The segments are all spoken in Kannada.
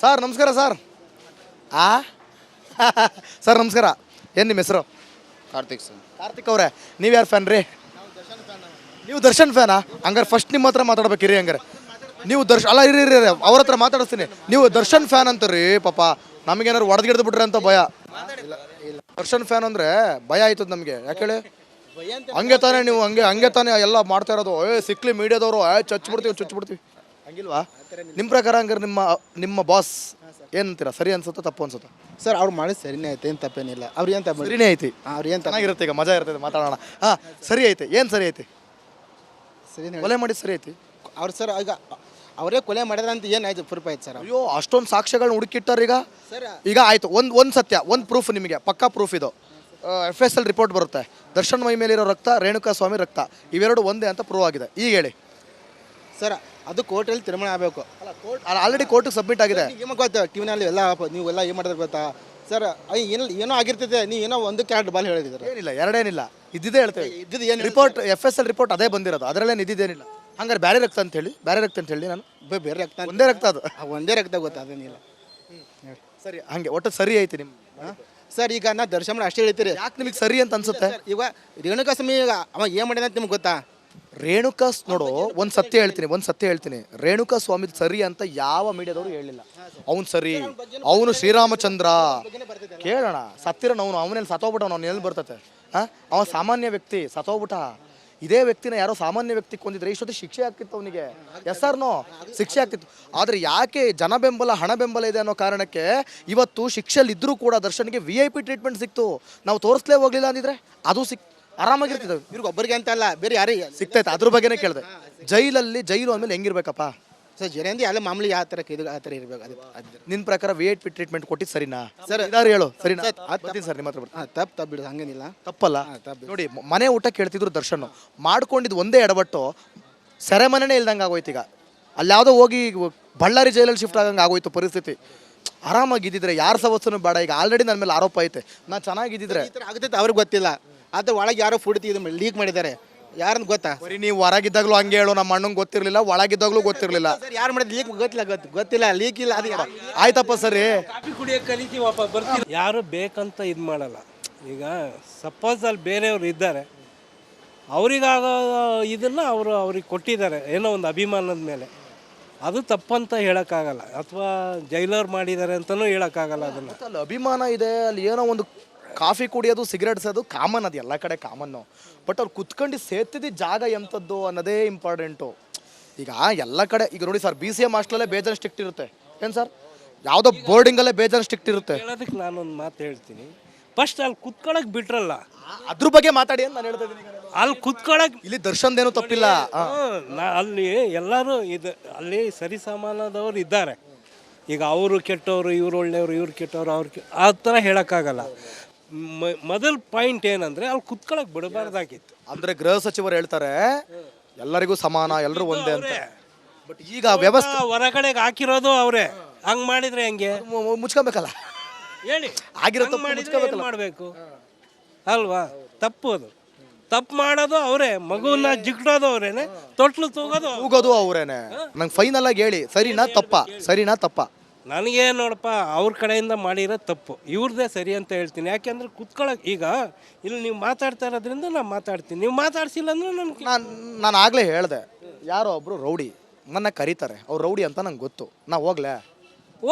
ಸರ್ ನಮಸ್ಕಾರ ಸರ್. ಆ ಸರ್ ನಮಸ್ಕಾರ. ಏನು ನಿಮ್ಮ ಹೆಸರು? ಕಾರ್ತಿಕ್ ಸರ್. ಕಾರ್ತಿಕ್ ಅವರೇ, ನೀವು ಯಾರು ಫ್ಯಾನ್ ರೀ? ನೀವು ದರ್ಶನ್ ಫ್ಯಾನಾ? ಹಂಗಾರೆ ಫಸ್ಟ್ ನಿಮ್ಮ ಹತ್ರ ಮಾತಾಡ್ಬೇಕಿರಿ. ಹಂಗಾರೆ ನೀವು ಅಲ್ಲ ಇರಿ ಇರಿ ಅವ್ರ ಹತ್ರ ಮಾತಾಡಿಸ್ತೀನಿ. ನೀವು ದರ್ಶನ್ ಫ್ಯಾನ್ ಅಂತೀರಿ ಪಾಪ, ನಮಗೇನಾದ್ರು ಹೊಡೆದ್ಗಿಡ್ದು ಬಿಟ್ರೆ ಅಂತ ಭಯ. ದರ್ಶನ್ ಫ್ಯಾನ್ ಅಂದರೆ ಭಯ ಆಯ್ತದ ನಮಗೆ. ಯಾಕೆ ಹೇಳಿ? ಹಂಗೆ ತಾನೇ ನೀವು ಹಂಗೆ ತಾನೇ ಎಲ್ಲ ಮಾಡ್ತಾ ಇರೋದು. ಸಿಕ್ಲಿ ಮೀಡಿಯಾದವರು ಚುಚ್ಬಿಡ್ತೀವಿ ಹಂಗಿಲ್ವಾ? ನಿಮ್ಮ ಪ್ರಕಾರ ಹಂಗಾರೆ ನಿಮ್ಮ ಬಾಸ್ ಏನಂತೀರಾ? ಸರಿ ಅನ್ಸುತ್ತಾ ತಪ್ಪು ಅನ್ಸುತ್ತಾ? ಸರ್ ಅವ್ರು ಮಾಡಿದ ಸರಿನೇ ಐತೆ, ಏನು ತಪ್ಪೇನಿಲ್ಲ. ಅವ್ರು ಏನು ತಪ್ಪು ಸರಿನೇ ಐತಿ. ಅವ್ರು ಏನು ಚೆನ್ನಾಗಿರುತ್ತೆ, ಈಗ ಮಜಾ ಇರ್ತದೆ ಮಾತಾಡೋಣ. ಹಾಂ ಸರಿ ಐತೆ. ಏನು ಸರಿ ಐತಿ? ಸರಿನೇ ಕೊಲೆ ಮಾಡಿದ್ದು ಸರಿ ಐತಿ. ಅವ್ರು ಸರ್ ಈಗ ಅವರೇ ಕೊಲೆ ಮಾಡಿದ್ರೆ ಅಂತ ಏನಾಯ್ತು ಪ್ರೂಫ್ ಆಯ್ತು ಸರ್? ಅಯ್ಯೋ ಅಷ್ಟೊಂದು ಸಾಕ್ಷ್ಯಗಳನ್ನ ಹುಡುಕಿಟ್ಟಾರ ಈಗ. ಸರ್ ಈಗ ಆಯಿತು, ಒಂದು ಸತ್ಯ, ಒಂದು ಪ್ರೂಫ್ ನಿಮಗೆ ಪಕ್ಕಾ ಪ್ರೂಫ್ ಇದು. FSL ರಿಪೋರ್ಟ್ ಬರುತ್ತೆ. ದರ್ಶನ್ ಮೈ ಮೇಲಿರೋ ರಕ್ತ, ರೇಣುಕಾ ಸ್ವಾಮಿ ರಕ್ತ, ಇವೆರಡು ಒಂದೇ ಅಂತ ಪ್ರೂವ್ ಆಗಿದೆ. ಈಗ ಹೇಳಿ ಸರ್, ಅದು ಕೋರ್ಟಲ್ಲಿ ತೀರ್ಮಾನ ಆಗಬೇಕು. ಆಲ್ರೆಡಿ ಕೋರ್ಟಿಗೆ ಸಬ್ಮಿಟ್ ಆಗಿದೆ. ನಿಮಗೆ ಗೊತ್ತಾ ಟಿವಿನಲ್ಲಿ ಎಲ್ಲ ನೀವೆಲ್ಲ ಏನು ಮಾಡಿದ್ರೆ ಗೊತ್ತಾ ಸರ್? ಏನೋ ಆಗಿರ್ತೈತೆ, ನೀವು ಏನೋ ಒಂದು ಕ್ಯಾರೆಟ್ ಬಾಲ್ ಹೇಳಿದ್ರೆ ಏನಿಲ್ಲ, ಎರಡೇನಿಲ್ಲ, ಇದ್ದಿದ್ದೇ ಹೇಳ್ತೇವೆ. ಇದ್ದು ಏನು ರಿಪೋರ್ಟ್ FSL ರಿಪೋರ್ಟ್ ಅದೇ ಬಂದಿರೋದು, ಅದರಲ್ಲೇನು ಇದ್ದಿದ್ದೇನಿಲ್ಲ. ಹಂಗಾರೆ ಬೇರೆ ರಕ್ತ ಅಂತ ಹೇಳಿ ನಾನು ಬೇರೆ ರಕ್ತ ಒಂದೇ ರಕ್ತ ಅದು. ಒಂದೇ ರಕ್ತ ಗೊತ್ತಾ? ಅದೇನಿಲ್ಲ. ಸರಿ, ಹಂಗೆ ಒಟ್ಟು ಸರಿ ಐತಿ ನಿಮ್ಮ. ಸರ್ ಈಗ ನಾ ದರ್ಶನ ಅಷ್ಟೇ ಹೇಳ್ತೀರಿ. ಯಾಕೆ ನಿಮಗೆ ಸರಿ ಅಂತ ಅನ್ಸುತ್ತೆ? ಈಗ ರೇಣುಕಾ ಸ್ವಾಮಿ ಅವ ಏನು ಮಾಡಿದ ಅಂತ ನಿಮ್ಗೆ ಗೊತ್ತಾ? ರೇಣುಕಾ ನೋಡು, ಒಂದು ಸತ್ಯ ಹೇಳ್ತೀನಿ. ರೇಣುಕಾ ಸ್ವಾಮಿ ಸರಿ ಅಂತ ಯಾವ ಮೀಡಿಯಾದವರು ಹೇಳಿಲ್ಲ. ಅವನು ಸರಿ, ಅವನು ಶ್ರೀರಾಮಚಂದ್ರ. ಕೇಳೋಣ, ಸತ್ತಿರೋನು ಅವನಲ್ಲಿ ಸತ್ತೋಗ್ಬಿಟ್ಟ, ಅವ್ನು ಎಲ್ಲಿ ಬರ್ತತೆ? ಅವ ಸಾಮಾನ್ಯ ವ್ಯಕ್ತಿ ಸತ್ತೋಗ್ಬಿಟ್ಟ. ಇದೇ ವ್ಯಕ್ತಿನ ಯಾರೋ ಸಾಮಾನ್ಯ ವ್ಯಕ್ತಿ ಕೊಂದಿದ್ರೆ ಇಷ್ಟೊತ್ತು ಶಿಕ್ಷೆ ಆಗ್ತಿತ್ತು ಅವನಿಗೆ. ನೋ ಶಿಕ್ಷೆ ಆಗ್ತಿತ್ತು. ಆದರೆ ಯಾಕೆ ಜನ ಬೆಂಬಲ, ಹಣ ಬೆಂಬಲ ಇದೆ ಅನ್ನೋ ಕಾರಣಕ್ಕೆ ಇವತ್ತು ಶಿಕ್ಷೆಯಲ್ಲಿ ಇದ್ರೂ ಕೂಡ ದರ್ಶನ್ಗೆ VIP ಟ್ರೀಟ್ಮೆಂಟ್ ಸಿಕ್ತು. ನಾವು ತೋರಿಸ್ಲೇ ಹೋಗ್ಲಿಲ್ಲ ಅಂದಿದ್ರೆ ಅದು ಆರಾಮಾಗಿರ್ತಿದ್ದವು. ಇವ್ರಿಗೆ ಒಬ್ಬರಿಗೆ ಅಂತ ಅಲ್ಲ, ಬೇರೆ ಯಾರಿಗೆ ಸಿಗ್ತೈತೆ, ಅದ್ರ ಬಗ್ಗೆನೇ ಕೇಳಿದೆ. ಜೈಲು ಅಂದಮೇಲೆ ಹೆಂಗಿರ್ಬೇಕಪ್ಪ ಸರ್? ಜನ ಎಲ್ಲ ಮಾಮೂಲಿ ಯಾವ ಥರ ಇದು ಆ ಥರ ಇರಬೇಕು. ಅದು ನಿನ್ನ ಪ್ರಕಾರ VIP ಟ್ರೀಟ್ಮೆಂಟ್ ಕೊಟ್ಟಿದ್ದು ಸರಿನಾ ಸರ್? ಇದಾರು ಹೇಳು ಸರಿನಾ? ಸರ್ ನಿಮ್ಮ ಹತ್ರ ತಪ್ಪು ಬಿಡು, ಹಂಗೇನಿಲ್ಲ, ತಪ್ಪಲ್ಲ. ನೋಡಿ, ಮನೆ ಊಟ ಕೇಳ್ತಿದ್ರು ದರ್ಶನ್, ಮಾಡ್ಕೊಂಡಿದ್ದು ಒಂದೇ ಎಡಬಟ್ಟು ಸೆರೆಮನೆನೇ ಇಲ್ದಂಗೆ ಆಗೋಯ್ತು. ಈಗ ಅಲ್ಲಿ ಯಾವುದೋ ಹೋಗಿ ಬಳ್ಳಾರಿ ಜೈಲಲ್ಲಿ ಶಿಫ್ಟ್ ಆಗಂಗೆ ಆಗೋಯ್ತು ಪರಿಸ್ಥಿತಿ. ಆರಾಮಾಗಿದ್ದಿದ್ರೆ ಯಾರು ಸವಸ್ಸನು ಬೇಡ. ಈಗ ಆಲ್ರೆಡಿ ನನ್ನ ಮೇಲೆ ಆರೋಪ ಐತೆ. ನಾನು ಚೆನ್ನಾಗಿದ್ದಿದ್ರೆ ಈ ಥರ ಆಗ್ತೈತೆ ಅವ್ರಿಗೆ ಗೊತ್ತಿಲ್ಲ. ಅದ್ರ ಒಳಗೆ ಯಾರೋ ಫುಡ್ ಲೀಕ್ ಮಾಡಿದ್ದಾರೆ. ಯಾರಂತ ಗೊತ್ತಾ? ಬರೀ ನೀವು ಹೊರಗಿದ್ದಾಗಲೂ ಹಂಗೆ ಹೇಳು. ನಮ್ಮ ಅಣ್ಣಂಗೆ ಗೊತ್ತಿರಲಿಲ್ಲ, ಒಳಗಿದ್ದಾಗಲೂ ಗೊತ್ತಿರಲಿಲ್ಲ. ಸರ್ ಯಾರು ಮಾಡಿದ್ ಲೀಕ್ ಗೊತ್ತಿಲ್ಲ ಲೀಕ್ ಇಲ್ಲ. ಅದು ಆಯ್ತಪ್ಪ ಸರಿ. ಕಾಫಿ ಕುಡಿಯೋಕೆ ಕಲಿತೀವಪ್ಪ, ಬರ್ತೀವಿ. ಯಾರು ಬೇಕಂತ ಇದು ಮಾಡಲ್ಲ. ಈಗ ಸಪೋಸ್ ಅಲ್ಲಿ ಬೇರೆಯವರು ಇದ್ದಾರೆ, ಅವರಿಗಾಗೋ ಇದನ್ನು ಅವ್ರಿಗೆ ಕೊಟ್ಟಿದ್ದಾರೆ ಏನೋ ಒಂದು ಅಭಿಮಾನದ ಮೇಲೆ. ಅದು ತಪ್ಪಂತ ಹೇಳೋಕ್ಕಾಗಲ್ಲ, ಅಥವಾ ಜೈಲವ್ರು ಮಾಡಿದ್ದಾರೆ ಅಂತಲೂ ಹೇಳೋಕ್ಕಾಗಲ್ಲ. ಅದನ್ನು ಅಲ್ಲಿ ಅಭಿಮಾನ ಇದೆ, ಅಲ್ಲಿ ಏನೋ ಒಂದು ಕಾಫಿ ಕುಡಿಯೋದು, ಸಿಗರೇಟ್ ಸೇದು ಕಾಮನ್, ಅದು ಎಲ್ಲ ಕಡೆ ಕಾಮನ್ನು. ಬಟ್ ಅವ್ರು ಕುತ್ಕೊಂಡು ಸೇತಿದ್ದ ಜಾಗ ಎಂಥದ್ದು ಅನ್ನೋದೇ ಇಂಪಾರ್ಟೆಂಟು. ಈಗ ಎಲ್ಲ ಕಡೆ ಈಗ ನೋಡಿ ಸರ್, BCM ಹಾಸ್ಟೆಲಲ್ಲೇ ಬೇಜಾನ್ ಸ್ಟ್ರಿಕ್ಟ್ ಇರುತ್ತೆ. ಏನು ಸರ್, ಯಾವುದೋ ಬೋರ್ಡಿಂಗಲ್ಲೇ ಬೇಜಾನ್ ಸ್ಟ್ರಿಕ್ಟ್ ಇರುತ್ತೆ. ಹೇಳೋದಕ್ಕೆ ನಾನೊಂದು ಮಾತು ಹೇಳ್ತೀನಿ. ಫಸ್ಟ್ ಅಲ್ಲಿ ಕುತ್ಕೊಳಕ್ಕೆ ಬಿಟ್ರಲ್ಲ, ಅದ್ರ ಬಗ್ಗೆ ಮಾತಾಡಿ ಅಂತ ನಾನು ಹೇಳ್ತಾ ಇದ್ದೀನಿ. ಅಲ್ಲಿ ಕುತ್ಕೊಳಕ್ಕೆ ಇಲ್ಲಿ ದರ್ಶನ್ದೇನು ತಪ್ಪಿಲ್ಲ. ಅಲ್ಲಿ ಎಲ್ಲರೂ ಅಲ್ಲಿ ಸರಿಸಮಾನದವ್ರು ಇದ್ದಾರೆ. ಈಗ ಅವರು ಕೆಟ್ಟವರು, ಇವ್ರು ಒಳ್ಳೆಯವರು, ಇವ್ರು ಕೆಟ್ಟವರು, ಆ ಥರ ಹೇಳೋಕ್ಕಾಗಲ್ಲ. ಮೊದಲ ಪಾಯಿಂಟ್ ಏನಂದರೆ ಅಲ್ಲಿ ಕುತ್ಕೊಳಕ್ಕೆ ಬಿಡಬಾರ್ದಾಗಿತ್ತು. ಅಂದರೆ ಗೃಹ ಸಚಿವರು ಹೇಳ್ತಾರೆ ಎಲ್ಲರಿಗೂ ಸಮಾನ, ಎಲ್ಲರೂ ಒಂದೇ ಅಂತ. ಬಟ್ ಈಗ ವ್ಯವಸ್ಥೆ ಹೊರಗಡೆಗೆ ಹಾಕಿರೋದು ಅವರೇ. ಹಂಗೆ ಮಾಡಿದರೆ ಹೆಂಗೆ? ಮುಚ್ಕೋಬೇಕಲ್ಲ ಹೇಳಿ, ಆಗಿರೋ ಮಾಡಬೇಕು ಅಲ್ವಾ? ತಪ್ಪು ಅದು. ತಪ್ಪು ಮಾಡೋದು ಅವರೇ, ಮಗುವನ್ನ ಜಿಗ್ಡೋದು ಅವರೇನೆ, ತೊಟ್ಲು ತೂಗೋದು ಅವರೇನೆ. ನಂಗೆ ಫೈನಲ್ ಆಗಿ ಹೇಳಿ, ಸರಿನಾ ತಪ್ಪ? ನನಗೆ ನೋಡಪ್ಪ, ಅವ್ರ ಕಡೆಯಿಂದ ಮಾಡಿರೋ ತಪ್ಪು, ಇವ್ರದ್ದೇ ಸರಿ ಅಂತ ಹೇಳ್ತೀನಿ. ಯಾಕೆಂದ್ರೆ ಕುತ್ಕೊಳಕ್ಕೆ ಈಗ ಇಲ್ಲಿ ನೀವು ಮಾತಾಡ್ತಾ ಇರೋದ್ರಿಂದ ನಾನು ಮಾತಾಡ್ತೀನಿ. ನೀವು ಮಾತಾಡ್ಸಿಲ್ಲ ಅಂದ್ರೆ ನಾನು ಆಗಲೇ ಹೇಳಿದೆ, ಯಾರೋ ಒಬ್ರು ರೌಡಿ ನನ್ನ ಕರೀತಾರೆ, ಅವ್ರು ರೌಡಿ ಅಂತ ನಂಗೆ ಗೊತ್ತು, ನಾ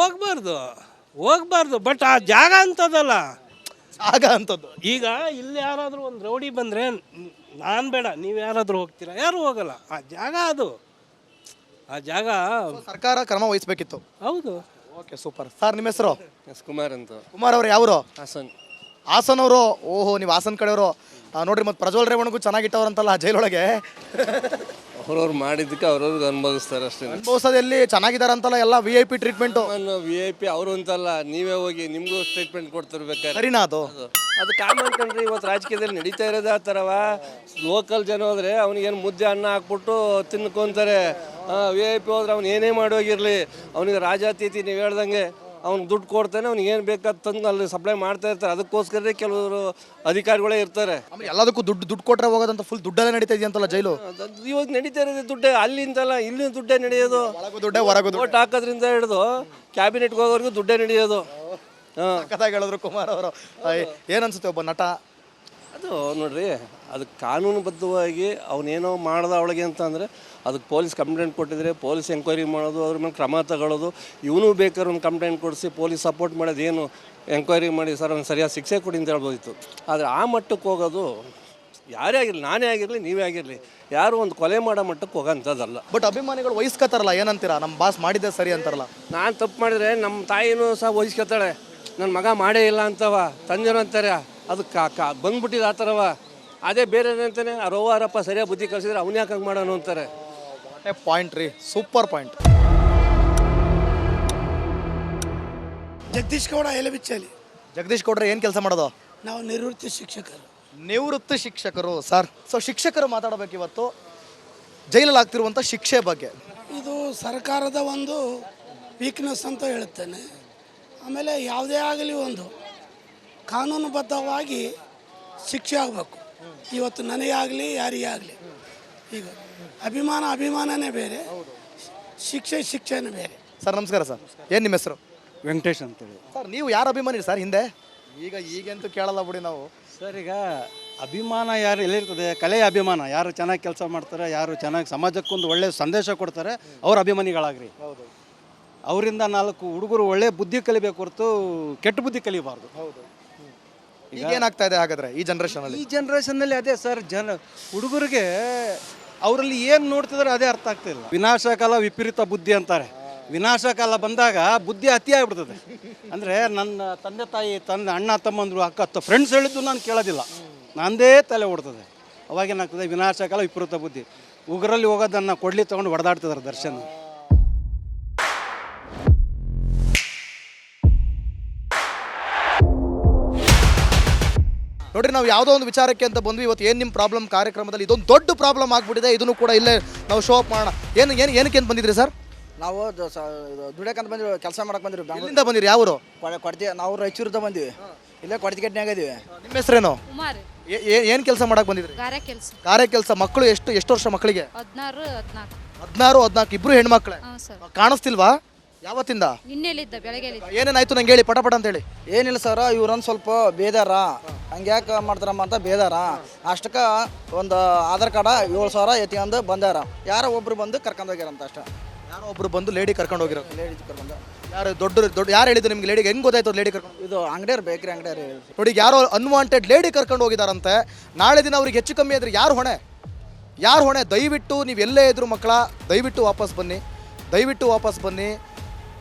ಹೋಗ್ಬಾರ್ದು. ಬಟ್ ಆ ಜಾಗ ಅಂತದಲ್ಲ, ಜಾಗ ಅಂತದ್ದು. ಈಗ ಇಲ್ಲಿ ಯಾರಾದರೂ ಒಂದು ರೌಡಿ ಬಂದರೆ ನಾನು ಬೇಡ, ನೀವು ಯಾರಾದರೂ ಹೋಗ್ತೀರಾ? ಯಾರು ಹೋಗಲ್ಲ. ಆ ಜಾಗ ಅದು, ಆ ಜಾಗ ಸರ್ಕಾರ ಕ್ರಮ ವಹಿಸ್ಬೇಕಿತ್ತು. ಹೌದು. Okay, super. ಸರ್ ನಿಮ್ಮ ಹೆಸರು? ಕುಮಾರ್ ಅಂತ. ಕುಮಾರ್ ಅವರು ಯಾವರು? ಹಾಸನ್ ಅವರು. ಓಹೋ, ನೀವು ಹಾಸನ್ ಕಡೆಯವರು. ನೋಡ್ರಿ, ಮತ್ತು ಪ್ರಜ್ವಲ್ ರೇವಣ್ಗೂ ಚೆನ್ನಾಗಿಟ್ಟವ್ರಂತಲ್ಲ ಜೈಲೊಳಗೆ. ಅವ್ರವ್ರು ಮಾಡಿದ್ದಕ್ಕೆ ಅವ್ರವ್ರಿಗೆ ಅನುಭವಿಸ್ತಾರೆ ಅಷ್ಟೇ. ಅನುಭವಿಸೋದೆಲ್ಲಿ ಚೆನ್ನಾಗಿದ್ದಾರಂತಲ್ಲ, ಎಲ್ಲ VIP ಟ್ರೀಟ್ಮೆಂಟು. VIP ಅವರು ಅಂತಲ್ಲ, ನೀವೇ ಹೋಗಿ ನಿಮಗೂ ಟ್ರೀಟ್ಮೆಂಟ್ ಕೊಡ್ತಿರ್ಬೇಕಾದ್ರೆ. ಸರಿನಾ ಅದು ಕಾಮನ್ ಕಂಡ್ರಿ. ಇವತ್ತು ರಾಜಕೀಯದಲ್ಲಿ ನಡೀತಾ ಇರೋದು ಆ ಥರವ. ಲೋಕಲ್ ಜನ ಹೋದ್ರೆ ಅವ್ನಿಗೇನು ಮುದ್ದೆ ಅನ್ನ ಹಾಕ್ಬಿಟ್ಟು ತಿನ್ಕೊಂತಾರೆ. VIP ಹೋದ್ರೆ ಅವ್ನು ಏನೇ ಮಾಡೋಗಿರಲಿ, ಅವನಿಗೆ ರಾಜಾತೀತಿ ನೀವು ಹೇಳ್ದಂಗೆ ಅವ್ನಿಗೆ ದುಡ್ಡು ಕೊಡ್ತಾನೆ, ಅವ್ನಿಗೆ ಏನು ಬೇಕಾದ ತಂದು ಅಲ್ಲಿ ಸಪ್ಲೈ ಮಾಡ್ತಾ ಇರ್ತಾರೆ. ಅದಕ್ಕೋಸ್ಕರ ಕೆಲವರು ಅಧಿಕಾರಿಗಳೇ ಇರ್ತಾರೆ. ಆಮೇಲೆ ಎಲ್ಲದಕ್ಕೂ ದುಡ್ಡು ಕೊಟ್ಟರೆ ಹೋಗೋದಂತ ಫುಲ್ ದುಡ್ಡಲ್ಲೇ ನಡೀತಾ ಇದೆಯಂತಲ್ಲ ಜೈಲು. ಇವಾಗ ನಡೀತಾ ಇರೋದು ದುಡ್ಡೇ, ಅಲ್ಲಿಂದಲ್ಲ ಇಲ್ಲಿ ದುಡ್ಡೇ ನಡೆಯೋದು. ಒಳಗೂ ದುಡ್ಡೇ ಹೊರಗೂ ದುಡ್ಡು. ಓಟ್ ಹಾಕೋದ್ರಿಂದ ಹಿಡಿದು ಕ್ಯಾಬಿನೆಟ್ಗೆ ಹೋಗೋವರೆಗೂ ದುಡ್ಡೇ ನಡೆಯೋದು. ಹಾಂ, ಸಖತ್ತಾಗಿ ಹೇಳಿದ್ರು ಕುಮಾರ್ ಅವರು. ಏನನ್ಸುತ್ತೆ ಒಬ್ಬ ನಟ? ಅದು ನೋಡ್ರಿ, ಅದಕ್ಕೆ ಕಾನೂನುಬದ್ಧವಾಗಿ ಅವನೇನೋ ಮಾಡ್ದ ಅವಳಿಗೆ ಅಂತ ಅಂದರೆ ಅದಕ್ಕೆ ಪೊಲೀಸ್ ಕಂಪ್ಲೇಂಟ್ ಕೊಟ್ಟಿದ್ರೆ ಪೊಲೀಸ್ ಎಂಕ್ವೈರಿ ಮಾಡೋದು, ಅದ್ರ ಮೇಲೆ ಕ್ರಮ ತಗೊಳ್ಳೋದು. ಇವನು ಬೇಕಾದ್ರೆ ಒಂದು ಕಂಪ್ಲೇಂಟ್ ಕೊಡಿಸಿ ಪೊಲೀಸ್ ಸಪೋರ್ಟ್ ಮಾಡೋದು, ಏನು ಎಂಕ್ವೈರಿ ಮಾಡಿ ಸರ್ ಅವ್ನು ಸರಿಯಾದ ಶಿಕ್ಷೆ ಕೊಡಿ ಅಂತ ಹೇಳ್ಬೋದಿತ್ತು. ಆದರೆ ಆ ಮಟ್ಟಕ್ಕೆ ಹೋಗೋದು ಯಾರೇ ಆಗಿರಲಿ, ನಾನೇ ಆಗಿರಲಿ, ನೀವೇ ಆಗಿರಲಿ, ಯಾರು ಒಂದು ಕೊಲೆ ಮಾಡೋ ಮಟ್ಟಕ್ಕೆ ಹೋಗೋಂಥದ್ದಲ್ಲ. ಬಟ್ ಅಭಿಮಾನಿಗಳು ವಹಿಸ್ಕೊತಾರಲ್ಲ, ಏನಂತೀರಾ? ನಮ್ಮ ಬಾಸ್ ಮಾಡಿದ್ದೆ ಸರಿ ಅಂತಾರಲ್ಲ. ನಾನು ತಪ್ಪು ಮಾಡಿದರೆ ನಮ್ಮ ತಾಯಿನೂ ಸಹ ವಹಿಸ್ಕೊತಾಳೆ, ನನ್ನ ಮಗ ಮಾಡೇ ಇಲ್ಲ ಅಂತವ, ತಂದೆನೂ ಅಂತಾರೆ. ಅದಕ್ಕೆ ಬಂದ್ಬಿಟ್ಟಿದ್ದು ಆ ಥರವ. ಅದೇ ಬೇರೆ ಅಂತಾನೆ ರಪ್ಪ ಸರಿಯಾಗಿ ಬುದ್ಧಿ ಕಲಿಸಿದ್ರೆ ಅವ್ನು ಯಾಕೆ ಹಂಗೆ ಮಾಡೋನು ಅಂತಾರೆ. ಪಾಯಿಂಟ್ ರೀ, ಸೂಪರ್ ಪಾಯಿಂಟ್. ಜಗದೀಶ್ ಗೌಡ ಎಲೆಬಿಚ್ಚಲಿ. ಜಗದೀಶ್ ಗೌಡ್ರೆ ಏನು ಕೆಲಸ ಮಾಡೋದು? ನಾವು ನಿವೃತ್ತಿ ಶಿಕ್ಷಕರು. ನಿವೃತ್ತಿ ಶಿಕ್ಷಕರು ಸರ್. ಸೊ ಶಿಕ್ಷಕರು ಮಾತಾಡಬೇಕು ಇವತ್ತು ಜೈಲಲ್ಲಿ ಆಗ್ತಿರುವಂಥ ಶಿಕ್ಷೆ ಬಗ್ಗೆ. ಇದು ಸರ್ಕಾರದ ಒಂದು ವೀಕ್ನೆಸ್ ಅಂತ ಹೇಳುತ್ತೇನೆ. ಆಮೇಲೆ ಯಾವುದೇ ಆಗಲಿ ಒಂದು ಕಾನೂನುಬದ್ಧವಾಗಿ ಶಿಕ್ಷೆ ಆಗಬೇಕು. ಇವತ್ತು ನನಗೆ ಆಗಲಿ ಯಾರಿಗೇ ಆಗಲಿ, ಈಗ ಅಭಿಮಾನನೇ ಬೇರೆ, ಶಿಕ್ಷೆನೇ ಬೇರೆ. ಸರ್ ನಮಸ್ಕಾರ ಸರ್, ಏನು ನಿಮ್ಮ ಹೆಸರು? ವೆಂಕಟೇಶ್ ಅಂತೇಳಿ. ಸರ್ ನೀವು ಯಾರು ಅಭಿಮಾನಿ ಸರ್ ಹಿಂದೆ? ಈಗಂತೂ ಕೇಳಲ್ಲ ಬಿಡಿ ನಾವು. ಸರ್ ಈಗ ಅಭಿಮಾನ ಯಾರು ಎಲ್ಲಿರ್ತದೆ? ಕಲೆಯ ಅಭಿಮಾನ. ಯಾರು ಚೆನ್ನಾಗಿ ಕೆಲಸ ಮಾಡ್ತಾರೆ, ಯಾರು ಚೆನ್ನಾಗಿ ಸಮಾಜಕ್ಕೊಂದು ಒಳ್ಳೆಯ ಸಂದೇಶ ಕೊಡ್ತಾರೆ, ಅವ್ರ ಅಭಿಮಾನಿಗಳಾಗ್ರಿ. ಹೌದು. ಅವರಿಂದ 4 ಹುಡುಗರು ಒಳ್ಳೆ ಬುದ್ಧಿ ಕಲಿಬೇಕು ಹೊರತು ಕೆಟ್ಟ ಬುದ್ಧಿ ಕಲಿಬಾರ್ದು. ಹೌದು. ಈಗ ಏನಾಗ್ತಾ ಇದೆ ಹಾಗಾದ್ರೆ ಈ ಜನ್ರೇಷನಲ್ಲಿ? ಈ ಜನ್ರೇಷನ್ನಲ್ಲಿ ಅದೇ ಸರ್, ಹುಡುಗರಿಗೆ ಅವರಲ್ಲಿ ಏನು ನೋಡ್ತಿದ್ರೆ ಅದೇ ಅರ್ಥ ಆಗ್ತಿಲ್ಲ. ವಿನಾಶಕಾಲ ವಿಪರೀತ ಬುದ್ಧಿ ಅಂತಾರೆ. ವಿನಾಶಕಾಲ ಬಂದಾಗ ಬುದ್ಧಿ ಅತಿ ಆಗ್ಬಿಡ್ತದೆ. ಅಂದರೆ ನನ್ನ ತಂದೆ ತಾಯಿ, ಅಣ್ಣ ತಮ್ಮಂದರು, ಅಕ್ಕ ಫ್ರೆಂಡ್ಸ್ ಹೇಳಿದ್ದು ನಾನು ಕೇಳೋದಿಲ್ಲ, ನಂದೇ ತಲೆ ಓಡ್ತದೆ. ಅವಾಗೇನಾಗ್ತದೆ? ವಿನಾಶಕಾಲ ವಿಪರೀತ ಬುದ್ಧಿ. ಉಗ್ರಲ್ಲಿ ಹೋಗೋದನ್ನು ಕೊಡ್ಲಿ ತೊಗೊಂಡು ಹೊಡೆದಾಡ್ತಿದ್ದಾರೆ ದರ್ಶನ್. ನೋಡ್ರಿ, ನಾವು ಯಾವುದೋ ಒಂದು ವಿಚಾರಕ್ಕೆ ಅಂತ ಬಂದ್ವಿ. ಇವತ್ತು ಏನು ನಿಮ್ಮ ಪ್ರಾಬ್ಲಮ್ ಕಾರ್ಯಕ್ರಮದಲ್ಲಿ ಇದೊಂದು ದೊಡ್ಡ ಪ್ರಾಬ್ಲಮ್ ಆಗ್ಬಿಟ್ಟಿದೆ. ಇದನ್ನು ಕೂಡ ಇಲ್ಲೇ ನಾವು ಶೋ ಅಪ್ ಮಾಡೋಣ. ಏನಕ್ಕೆ ಅಂತ ಬಂದಿದ್ರಿ ಸರ್? ನಾವು ದುಡಿಯಕಂತ ಬಂದಿವಿ, ಕೆಲಸ ಮಾಡಕ್ಕೆ ಬಂದಿವಿ. ಎಲ್ಲಿಂದ ಬಂದಿರಿ? ಯಾವರು? ಕೊಡ್ತೀವಿ. ನಾವು ರಾಯಚೂರಿಂದ ಬಂದಿವಿ, ಇಲ್ಲೇ ಕೊಡ್ತಿಗೆಟ್ನಾಗ ಇದೀವಿ. ನಿಮ್ಮ ಹೆಸರೇನು? ಕುಮಾರ್. ಏನು ಕೆಲಸ ಮಾಡಕ್ಕೆ ಬಂದಿದ್ರಿ? ಗಾರೆ ಕೆಲಸ. ಮಕ್ಕಳು ಎಷ್ಟು ವರ್ಷ ಮಕ್ಕಳಿಗೆ? 16-14 ಇಬ್ರು ಹೆಣ್ಮಕ್ಳೆ. ಕಾಣಿಸ್ತಿಲ್ವಾ ಯಾವತ್ತಿಂದ? ನಿನ್ನೆಲಿದ್ದ ಬೆಳಗ್ಗೆಲಿದ್ದ. ಏನೇನಾಯ್ತು ನಂಗೆ ಹೇಳಿ, ಪಟ ಅಂತ ಹೇಳಿ. ಏನಿಲ್ಲ ಸರ್, ಇವ್ರೊಂದು ಸ್ವಲ್ಪ ಬೇದಾರ, ಹಂಗೆ ಯಾಕೆ ಮಾಡ್ತಾರಮ್ಮ ಅಂತ ಬೇದಾರ. ಅಷ್ಟಕ್ಕೆ ಒಂದು ಆಧಾರ್ ಕಾರ್ಡ 7,000 ಎತ್ಕೊಂಡು ಬಂದಾರ. ಯಾರೋ ಒಬ್ರು ಬಂದು ಕರ್ಕೊಂಡು ಹೋಗ್ಯಾರಂತ ಅಷ್ಟೇ. ಯಾರೋ ಒಬ್ರು ಬಂದು ಲೇಡಿ ಕರ್ಕೊಂಡು ಹೋಗಿರೋ? ಲೇಡಿ ಕರ್ಕೊಂಡು. ಯಾರು ದೊಡ್ಡ ಯಾರು ಹೇಳಿದ್ರು ನಿಮ್ಗೆ ಲೇಡಿಗೆ? ಹೆಂಗೆ ಗೊತ್ತಾಯ್ತು ಲೇಡಿ ಕರ್ಕೊಂಡು? ಇದು ಅಂಗಡಿಯವ್ರು, ಬೇಕ್ರಿ ಅಂಗಡಿಯವ್ರು. ನೋಡಿ, ಯಾರೋ ಅನ್ವಾಂಟೆಡ್ ಲೇಡಿ ಕರ್ಕೊಂಡು ಹೋಗಿದಾರಂತೆ. ನಾಳೆ ದಿನ ಅವ್ರಿಗೆ ಹೆಚ್ಚು ಕಮ್ಮಿ ಆದ್ರೆ ಯಾರು ಹೊಣೆ? ದಯವಿಟ್ಟು ನೀವು ಎಲ್ಲೇ ಇದ್ರು ಮಕ್ಕಳ, ದಯವಿಟ್ಟು ವಾಪಸ್ ಬನ್ನಿ.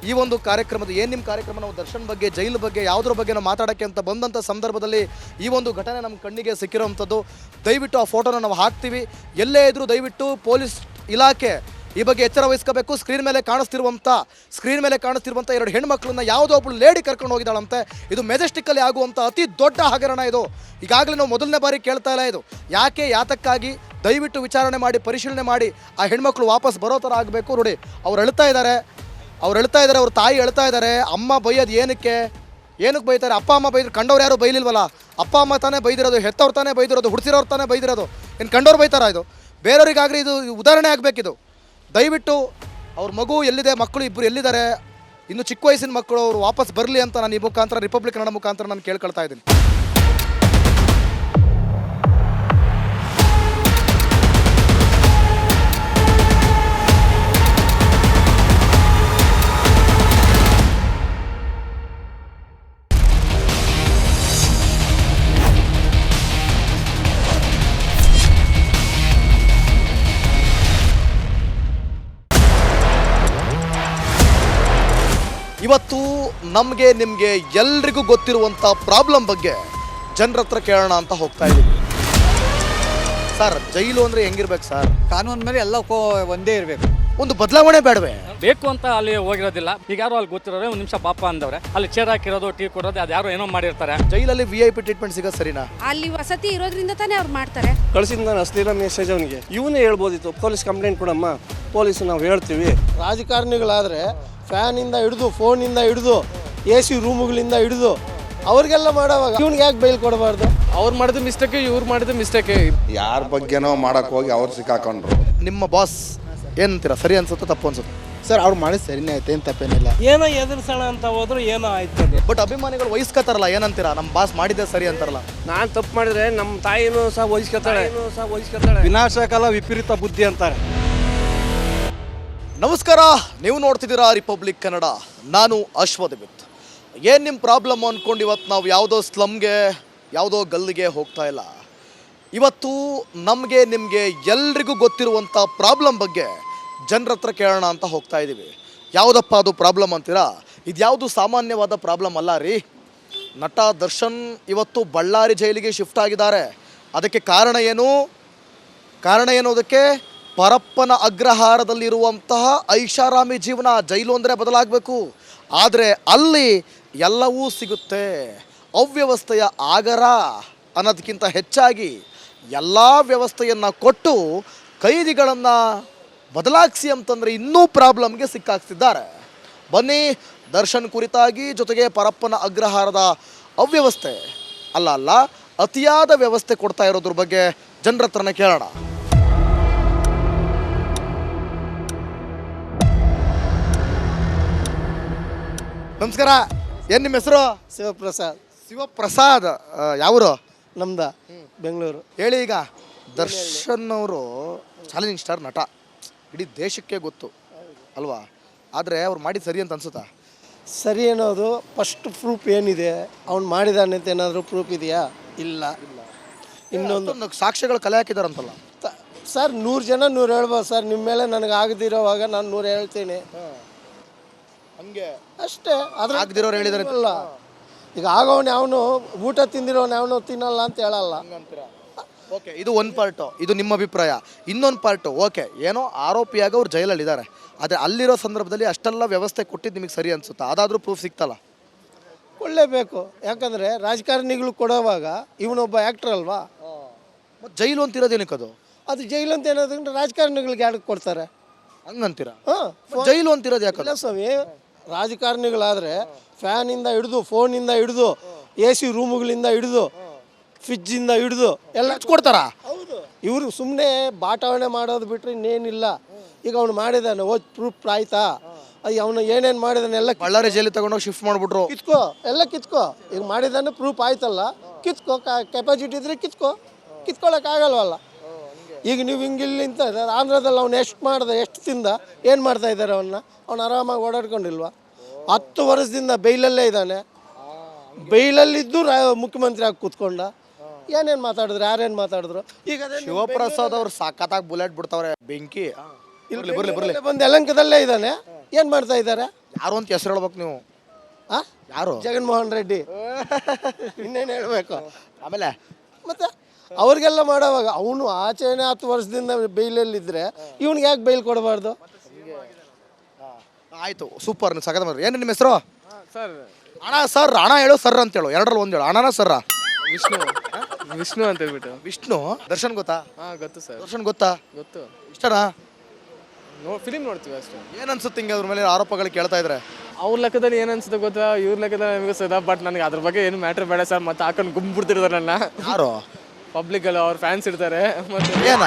ಈ ಒಂದು ಕಾರ್ಯಕ್ರಮದ ನಿಮ್ಮ ಕಾರ್ಯಕ್ರಮ ನಾವು ದರ್ಶನ್ ಬಗ್ಗೆ, ಜೈಲು ಬಗ್ಗೆ, ಯಾವುದ್ರ ಬಗ್ಗೆ ನಾವು ಮಾತಾಡೋಕ್ಕೆ ಅಂತ ಬಂದಂಥ ಸಂದರ್ಭದಲ್ಲಿ ಈ ಒಂದು ಘಟನೆ ನಮ್ಮ ಕಣ್ಣಿಗೆ ಸಿಕ್ಕಿರೋವಂಥದ್ದು. ದಯವಿಟ್ಟು ಆ ಫೋಟೋನ ನಾವು ಹಾಕ್ತೀವಿ. ಎಲ್ಲೇ ಇದ್ರೂ ದಯವಿಟ್ಟು ಪೊಲೀಸ್ ಇಲಾಖೆ ಈ ಬಗ್ಗೆ ಎಚ್ಚರ ವಹಿಸ್ಕೋಬೇಕು. ಸ್ಕ್ರೀನ್ ಮೇಲೆ ಕಾಣಿಸ್ತಿರುವಂಥ 2 ಹೆಣ್ಮಕ್ಳನ್ನ ಯಾವುದೋ ಒಬ್ಬಳು ಲೇಡಿ ಕರ್ಕೊಂಡು ಹೋಗಿದ್ದಾಳಂತೆ. ಇದು ಮೆಜೆಸ್ಟಿಕ್ಕಲ್ಲಿ ಆಗುವಂಥ ಅತಿ ದೊಡ್ಡ ಹಗರಣ ಇದು. ಈಗಾಗಲೇ ನಾವು ಮೊದಲನೇ ಬಾರಿ ಕೇಳ್ತಾ ಇಲ್ಲ ಇದು. ಯಾತಕ್ಕಾಗಿ? ದಯವಿಟ್ಟು ವಿಚಾರಣೆ ಮಾಡಿ, ಪರಿಶೀಲನೆ ಮಾಡಿ ಆ ಹೆಣ್ಮಕ್ಳು ವಾಪಸ್ ಬರೋ ಥರ ಆಗಬೇಕು. ನೋಡಿ, ಅವ್ರು ಅಳ್ತಾ ಇದ್ದಾರೆ, ಅವ್ರ ತಾಯಿ ಅಳ್ತಾ ಇದ್ದಾರೆ. ಅಮ್ಮ ಬೈಯೋದು ಏನಕ್ಕೆ ಬೈತಾರೆ? ಅಪ್ಪ ಅಮ್ಮ ಬೈದ್ರು, ಕಂಡವ್ರು ಯಾರು ಬೈಲಿಲ್ವಲ್ಲ? ಅಪ್ಪ ಅಮ್ಮ ತಾನೇ ಬೈದಿರೋದು, ಹೆತ್ತವ್ರು ತಾನೇ ಬೈದಿರೋದು, ಹುಡ್ಸಿರೋರು ತಾನೇ ಬೈದಿರೋದು. ಇನ್ನು ಕಂಡವ್ರು ಬೈತಾರ? ಇದು ಬೇರೆಯವ್ರಿಗಾಗ್ರಿ ಇದು ಉದಾಹರಣೆ ಆಗಬೇಕಿದು. ದಯವಿಟ್ಟು ಅವ್ರ ಮಗು ಎಲ್ಲಿದೆ, ಮಕ್ಕಳು ಇಬ್ಬರು ಎಲ್ಲಿದ್ದಾರೆ, ಇನ್ನು ಚಿಕ್ಕ ವಯಸ್ಸಿನ ಮಕ್ಕಳು, ಅವರು ವಾಪಸ್ ಬರಲಿ ಅಂತ ನಾನು ಈ ಮುಖಾಂತರ, ರಿಪಬ್ಲಿಕ್ ಕನ್ನಡ ಮುಖಾಂತರ ನಾನು ಕೇಳ್ಕೊಳ್ತಾ ಇದ್ದೀನಿ. ಇವತ್ತು ನಮಗೆ ನಿಮಗೆ ಎಲ್ರಿಗೂ ಗೊತ್ತಿರುವಂಥ ಪ್ರಾಬ್ಲಮ್ ಬಗ್ಗೆ ಜನರ ಹತ್ರ ಕೇಳೋಣ ಅಂತ ಹೋಗ್ತಾ ಇದ್ದೀವಿ. ಸರ್, ಜೈಲು ಅಂದರೆ ಹೆಂಗಿರ್ಬೇಕು ಸರ್? ಕಾನೂನು ಮೇಲೆ ಎಲ್ಲ ಒಂದೇ ಇರಬೇಕು. ಒಂದು ಬದಲಾವಣೆ ಬೇಡವೇ? ಬೇಕು ಅಂತ ಅಲ್ಲಿ ಹೋಗಿರೋದಿಲ್ಲ. ಈಗ ಯಾರು ಅಲ್ಲಿ ಗೊತ್ತಿರೋರೆ ಒಂದು ನಿಮಿಷ ಪಾಪ ಅಂದವ್ರೆ, ಅಲ್ಲಿ ಚೇರ್ ಹಾಕಿರೋದು, ಟೀ ಕೊಡೋದು, ಅದು ಯಾರೋ ಏನೋ ಮಾಡಿರ್ತಾರೆ. ಜೈಲಲ್ಲಿ VIP ಟ್ರೀಟ್ಮೆಂಟ್ ಸಿಗೋದು ಸರಿನಾ? ಅಲ್ಲಿ ವಸತಿ ಇರೋದ್ರಿಂದ ತಾನೇ ಅವ್ರು ಮಾಡ್ತಾರೆ. ಕಳಿಸಿದ ನಾನು ಅಶ್ಲೀಲ ಮೆಸೇಜ್ ಅವನಿಗೆ. ಇವನೇ ಹೇಳ್ಬೋದಿತ್ತು, ಪೊಲೀಸ್ ಕಂಪ್ಲೇಂಟ್ ಕೊಡಮ್ಮ, ಪೊಲೀಸ್ ನಾವು ಹೇಳ್ತೀವಿ. ರಾಜಕಾರಣಿಗಳಾದರೆ ಫ್ಯಾನಿಂದ ಹಿಡಿದು, ಫೋನಿಂದ ಹಿಡಿದು ಎ ಸಿ ರೂಮುಗಳಿಂದ ಹಿಡಿದು ಅವ್ರಿಗೆಲ್ಲ ಮಾಡೋವಾಗ ಇವ್ನಿಗೆ ಯಾಕೆ ಬೈಲ್ ಕೊಡಬಾರ್ದು? ಅವ್ರು ಮಾಡಿದ ಮಿಸ್ಟೇಕೆ, ಇವ್ರು ಮಾಡಿದ ಮಿಸ್ಟೇಕೆ. ಯಾರ ಬಗ್ಗೆನೋ ಮಾಡಕ್ಕೆ ಹೋಗಿ ಅವ್ರು ಸಿಕ್ಕಾಕೊಂಡ್ರು. ನಿಮ್ಮ ಬಾಸ್ ಏನಂತೀರಾ, ಸರಿ ಅನ್ಸುತ್ತೆ ತಪ್ಪು ಅನ್ಸುತ್ತೆ? ಸರ್ ಅವ್ರು ಮಾಡಿದ ಸರಿನೇ ಐತೆ, ಏನು ತಪ್ಪೇನಿಲ್ಲ. ಏನೋ ಎದುರಿಸೋಣ ಅಂತ ಹೋದ್ರು ಏನೋ ಆಯ್ತದೆ. ಬಟ್ ಅಭಿಮಾನಿಗಳು ವಹಿಸ್ಕೋತಾರಲ್ಲ, ಏನಂತೀರಾ? ನಮ್ಮ ಬಾಸ್ ಮಾಡಿದ್ದೆ ಸರಿ ಅಂತಾರಲ್ಲ. ನಾನು ತಪ್ಪು ಮಾಡಿದ್ರೆ ನಮ್ಮ ತಾಯಿನೂ ಸಹ ವಹಿಸ್ಕೊತಾಳೆ. ವಿನಾಶಕಾಲ ವಿಪರೀತ ಬುದ್ಧಿ ಅಂತಾರೆ. ನಮಸ್ಕಾರ, ನೀವು ನೋಡ್ತಿದ್ದೀರಾ ರಿಪಬ್ಲಿಕ್ ಕನ್ನಡ. ನಾನು ಅಶ್ವಥ್. ಏನು ನಿಮ್ಮ ಪ್ರಾಬ್ಲಮ್ ಅಂದ್ಕೊಂಡು ಇವತ್ತು ನಾವು ಯಾವುದೋ ಸ್ಲಮ್ಗೆ, ಯಾವುದೋ ಗಲ್ಲಿಗೆ ಹೋಗ್ತಾ ಇಲ್ಲ. ಇವತ್ತು ನಮಗೆ ನಿಮಗೆ ಎಲ್ರಿಗೂ ಗೊತ್ತಿರುವಂಥ ಪ್ರಾಬ್ಲಮ್ ಬಗ್ಗೆ ಜನರ ಹತ್ರ ಕೇಳೋಣ ಅಂತ ಹೋಗ್ತಾ ಇದ್ದೀವಿ. ಯಾವುದಪ್ಪ ಅದು ಪ್ರಾಬ್ಲಮ್ ಅಂತೀರಾ? ಇದು ಯಾವುದು ಸಾಮಾನ್ಯವಾದ ಪ್ರಾಬ್ಲಮ್ ಅಲ್ಲ ರೀ. ನಟ ದರ್ಶನ್ ಇವತ್ತು ಬಳ್ಳಾರಿ ಜೈಲಿಗೆ ಶಿಫ್ಟ್ ಆಗಿದ್ದಾರೆ. ಅದಕ್ಕೆ ಕಾರಣ ಏನು? ಅದಕ್ಕೆ ಪರಪ್ಪನ ಅಗ್ರಹಾರದಲ್ಲಿರುವಂತಹ ಐಷಾರಾಮಿ ಜೀವನ. ಜೈಲು ಅಂದರೆ ಬದಲಾಗಬೇಕು, ಆದರೆ ಅಲ್ಲಿ ಎಲ್ಲವೂ ಸಿಗುತ್ತೆ. ಅವ್ಯವಸ್ಥೆಯ ಆಗರ ಅನ್ನೋದಕ್ಕಿಂತ ಹೆಚ್ಚಾಗಿ ಎಲ್ಲ ವ್ಯವಸ್ಥೆಯನ್ನು ಕೊಟ್ಟು ಕೈದಿಗಳನ್ನು ಬದಲಾಯಿಸಿ ಅಂತಂದರೆ ಇನ್ನೂ ಪ್ರಾಬ್ಲಮ್ಗೆ ಸಿಕ್ಕಾಕ್ತಿದ್ದಾರೆ. ಬನ್ನಿ, ದರ್ಶನ್ ಕುರಿತಾಗಿ, ಜೊತೆಗೆ ಪರಪ್ಪನ ಅಗ್ರಹಾರದ ಅವ್ಯವಸ್ಥೆ ಅಲ್ಲ ಅತಿಯಾದ ವ್ಯವಸ್ಥೆ ಕೊಡ್ತಾ ಇರೋದ್ರ ಬಗ್ಗೆ ಜನರ ಹತ್ರನೇ ಕೇಳೋಣ. ನಮಸ್ಕಾರ, ಏನು ನಿಮ್ಮ ಹೆಸರು? ಶಿವಪ್ರಸಾದ್. ಯಾವರು? ನಮ್ದ ಬೆಂಗಳೂರು. ಹೇಳಿ, ಈಗ ದರ್ಶನ್ ಅವರು ಚಾಲೆಂಜಿಂಗ್ ಸ್ಟಾರ್ ನಟ, ಇಡೀ ದೇಶಕ್ಕೆ ಗೊತ್ತು ಅಲ್ವಾ? ಆದರೆ ಅವ್ರು ಮಾಡಿದ್ದು ಸರಿ ಅಂತ ಅನ್ಸುತ್ತಾ? ಸರಿ ಅನ್ನೋದು ಫಸ್ಟ್ ಪ್ರೂಫ್ ಏನಿದೆ, ಅವ್ನು ಮಾಡಿದಾನೆ ಅಂತ ಏನಾದರೂ ಪ್ರೂಫ್ ಇದೆಯಾ? ಇಲ್ಲ. ಇನ್ನೊಂದು ಸಾಕ್ಷ್ಯಗಳು ಕಲೆ ಹಾಕಿದಾರಂತಲ್ಲ ಸರ್. 100 ಜನ 100 ಹೇಳ್ಬೋದು ಸರ್. ನಿಮ್ಮ ಮೇಲೆ ನನಗೆ ಆಗದಿರೋವಾಗ ನಾನು 100 ಹೇಳ್ತೀನಿ, ಹಂಗೆ ಅಷ್ಟೇ. ಅದ್ರ ಆಗದಿರೋರು ಹೇಳಿದಾರೆ ಅಲ್ಲ. ಈಗ ಆಗೋನು ಯಾವನು ಊಟ ತಿಂದಿರೋನು ಯಾವನು ತಿನ್ನಲ್ಲ ಅಂತ ಹೇಳಲ್ಲ. ಓಕೆ, ಇದು ಒಂದು ಪಾರ್ಟು, ಇದು ನಿಮ್ಮ ಅಭಿಪ್ರಾಯ. ಇನ್ನೊಂದು ಪಾರ್ಟು, ಓಕೆ, ಏನೋ ಆರೋಪಿಯಾಗಿ ಅವ್ರು ಜೈಲಲ್ಲಿದ್ದಾರೆ, ಆದರೆ ಅಲ್ಲಿರೋ ಸಂದರ್ಭದಲ್ಲಿ ಅಷ್ಟೆಲ್ಲ ವ್ಯವಸ್ಥೆ ಕೊಟ್ಟಿದ್ದು ನಿಮಗೆ ಸರಿ ಅನ್ಸುತ್ತಾ? ಅದಾದರೂ ಪ್ರೂಫ್ ಸಿಗ್ತಲ್ಲ? ಕೊಳ್ಳೇಬೇಕು. ಯಾಕಂದರೆ ರಾಜಕಾರಣಿಗಳು ಕೊಡೋವಾಗ ಇವನೊಬ್ಬ ಆ್ಯಕ್ಟ್ರ್ ಅಲ್ವಾ? ಮತ್ತು ಜೈಲು ಅಂತಿರೋದೇನಕ್ಕೆ ಅದು? ಅದು ಜೈಲು ಅಂತ ಏನಾದ್ರೆ ರಾಜಕಾರಣಿಗಳಿಗೆ ಯಾಕೆ ಕೊಡ್ತಾರೆ? ಹಂಗಂತೀರಾ? ಹಾಂ, ಜೈಲು ಅಂತಿರೋದು ಯಾಕಲ್ಲ ಸ್ವಾಮಿ? ರಾಜಕಾರಣಿಗಳಾದರೆ ಫ್ಯಾನಿಂದ ಹಿಡಿದು, ಫೋನಿಂದ ಹಿಡಿದು, ಎ ಸಿ ರೂಮುಗಳಿಂದ ಹಿಡಿದು, ಫ್ರಿಜ್ಜಿಂದ ಹಿಡಿದು ಎಲ್ಲ ಕೊಡ್ತಾರ. ಹೌದು. ಇವರು ಸುಮ್ಮನೆ ಬಾಟಾವಣೆ ಮಾಡೋದು ಬಿಟ್ಟರೆ ಇನ್ನೇನಿಲ್ಲ. ಈಗ ಅವ್ನು ಮಾಡಿದಾನೆ, ಓದ್ ಪ್ರೂಫ್ ಆಯ್ತಾ? ಅವನು ಏನೇನು ಮಾಡಿದಾನೆ ಎಲ್ಲ ಬಳ್ಳಾರಿ ಜೈಲಿಗೆ ತಗೊಂಡೋಗಿ ಶಿಫ್ಟ್ ಮಾಡಿಬಿಟ್ರು. ಕಿತ್ಕೋ, ಎಲ್ಲ ಕಿತ್ಕೋ. ಈಗ ಮಾಡಿದಾನೆ, ಪ್ರೂಫ್ ಆಯ್ತಲ್ಲ, ಕಿತ್ಕೋ. ಕೆಪಾಸಿಟಿ ಇದ್ರೆ ಕಿತ್ಕೊಳ್ಳೋಕ್ಕಾಗಲ್ವಲ್ಲ. ಈಗ ನೀವು ಹಿಂಗಿಲ್ಲಿಂತ ಆಂಧ್ರದಲ್ಲಿ ಅವ್ನು ಎಷ್ಟು ಮಾಡ್ದೆ, ಎಷ್ಟು ತಿಂದ, ಏನು ಮಾಡ್ತಾ ಇದ್ದಾರೆ ಅವ್ನು ಆರಾಮಾಗಿ ಓಡಾಡ್ಕೊಂಡಿಲ್ವಾ? 10 ವರ್ಷದಿಂದ ಬೈಲಲ್ಲೇ ಇದ್ದಾನೆ. ಬೈಲಲ್ಲಿದ್ದು ಮುಖ್ಯಮಂತ್ರಿ ಆಗಿ ಕೂತ್ಕೊಂಡ. ಏನೇನು ಮಾತಾಡಿದ್ರು, ಯಾರೇನು ಮಾತಾಡಿದ್ರು? ಈಗ ಶಿವಪ್ರಸಾದ್ ಅವ್ರು ಸಖತ್ತಾಗಿ ಬುಲೆಟ್ ಬಿಡ್ತಾವ್ರೆ, ಬೆಂಕಿ. ಬರ್ಲಿ ಬಂದು ಯಲಹಂಕದಲ್ಲೇ ಇದ್ದಾನೆ. ಏನು ಮಾಡ್ತಾ ಇದ್ದಾರೆ? ಯಾರು ಅಂತ ಹೆಸರು ಹೇಳ್ಬೇಕು ನೀವು? ಯಾರು? ಜಗನ್ಮೋಹನ್ ರೆಡ್ಡಿ. ಇನ್ನೇನು ಹೇಳಬೇಕು? ಆಮೇಲೆ ಮತ್ತೆ ಅವ್ರಿಗೆಲ್ಲ ಮಾಡೋವಾಗ ಅವನು ಆಚೆನೇ 10 ವರ್ಷದಿಂದ ಬೈಲಲ್ಲಿದ್ದರೆ ಇವ್ನಿಗೆ ಯಾಕೆ ಬೈಲ್ ಕೊಡಬಾರ್ದು? ಆಯಿತು, ಸೂಪರ್, ನೀವು ಸಖತ್ ಮಾಡ್ರಿ. ಏನು ನಿಮ್ಮ ಹೆಸರು? ಸರ್, ಹಣ ಹೇಳು, ಸರ್ ಅಂತ ಹೇಳು. ಎರಡರಲ್ಲಿ ಒಂದು ಹೇಳು. ಹಣನ ಸರ್ರ? ವಿಷ್ಣು ಅಂತ ಹೇಳ್ಬಿಟ್ಟು. ವಿಷ್ಣು. ದರ್ಶನ್ ಗೊತ್ತಾ? ಗೊತ್ತು ಸರ್. ದರ್ಶನ್ ಗೊತ್ತಾ? ಗೊತ್ತು. ಇಷ್ಟನಾ? ಫಿಲಿಮ್ ನೋಡ್ತೀವಿ ಅಷ್ಟೇ. ಏನು ಅನ್ಸುತ್ತೆ ಹಿಂಗೆ ಅದ್ರ ಮೇಲೆ ಆರೋಪಗಳು ಕೇಳ್ತಾ ಇದ್ರೆ? ಅವ್ರ ಲೆಕ್ಕದಲ್ಲಿ ಏನು ಅನ್ಸುತ್ತೆ ಗೊತ್ತಾ, ಇವ್ರ ಲೆಕ್ಕದಲ್ಲಿ ನಮಗೆ ಸದಾ. ಬಟ್ ನನಗೆ ಅದ್ರ ಬಗ್ಗೆ ಏನು ಮ್ಯಾಟ್ರ್ ಬೇಡ ಸರ್. ಮತ್ತೆ ಹಾಕೊಂಡು ಗುಂಬಿಡ್ತಿರ್ತಾರೆ ನನ್ನ. ಯಾರು? ಪಬ್ಲಿಕ್ ಎಲ್ಲ ಅವ್ರ ಫ್ಯಾನ್ಸ್ ಇರ್ತಾರೆ. ಮತ್ತೆ ಏನ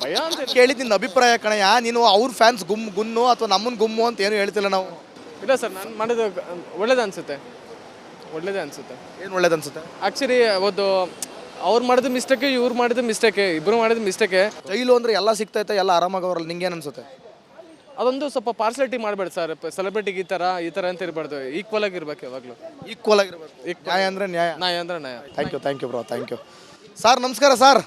ಭಯ ಅಂತ ಕೇಳಿದ್ ನಿನ್ನ ಅಭಿಪ್ರಾಯ ಕಣಯ್ಯ. ನೀನು ಅವ್ರ ಫ್ಯಾನ್ಸ್ ಗುನ್ನು ಅಥವಾ ನಮ್ಮನ್ನ ಗುಮ್ಮು ಅಂತ ಏನು ಹೇಳ್ತಿಲ್ಲ ನಾವು. ಇಲ್ಲ ಸರ್, ನಾನು ಮಾಡೋದು ಒಳ್ಳೇದು ಅನ್ಸುತ್ತೆ. ಒಳ್ಳೇದೇ ಅನ್ಸುತ್ತೆ. ಏನು ಒಳ್ಳೇದು ಅನ್ಸುತ್ತೆ? ಆ್ಯಕ್ಚುಲಿ ಒಂದು ಅವ್ರು ಮಾಡಿದ ಮಿಸ್ಟೇಕೆ, ಇವ್ರು ಮಾಡಿದ ಮಿಸ್ಟೇಕೆ, ಇಬ್ಬರು ಮಾಡಿದ ಮಿಸ್ಟೇಕೆ. ಜೈಲು ಅಂದರೆ ಎಲ್ಲ ಸಿಗ್ತೈತೆ, ಎಲ್ಲ ಆರಾಮಾಗವ್ರಲ್ಲ. ನಿಂಗೇನು ಅನ್ಸುತ್ತೆ? ಅದೊಂದು ಸ್ವಲ್ಪ ಪಾರ್ಸಲಿಟಿ ಮಾಡಬೇಡ ಸರ್. ಸೆಲೆಬ್ರಿಟಿಗೆ ಈ ಥರ ಅಂತ ಇರಬಾರ್ದು. ಈಕ್ವಲ್ ಆಗಿರ್ಬೇಕು ಯಾವಾಗಲೂ. ಈಕ್ವಲ್ ಆಗಿರ್ಬೇಕು. ನ್ಯಾಯ ಅಂದರೆ ನ್ಯಾಯ. ನ್ಯಾಯ ಅಂದ್ರೆ ನ್ಯಾಯ. Thank you bro, thank you. Sir ನಮಸ್ಕಾರ. ಸರ್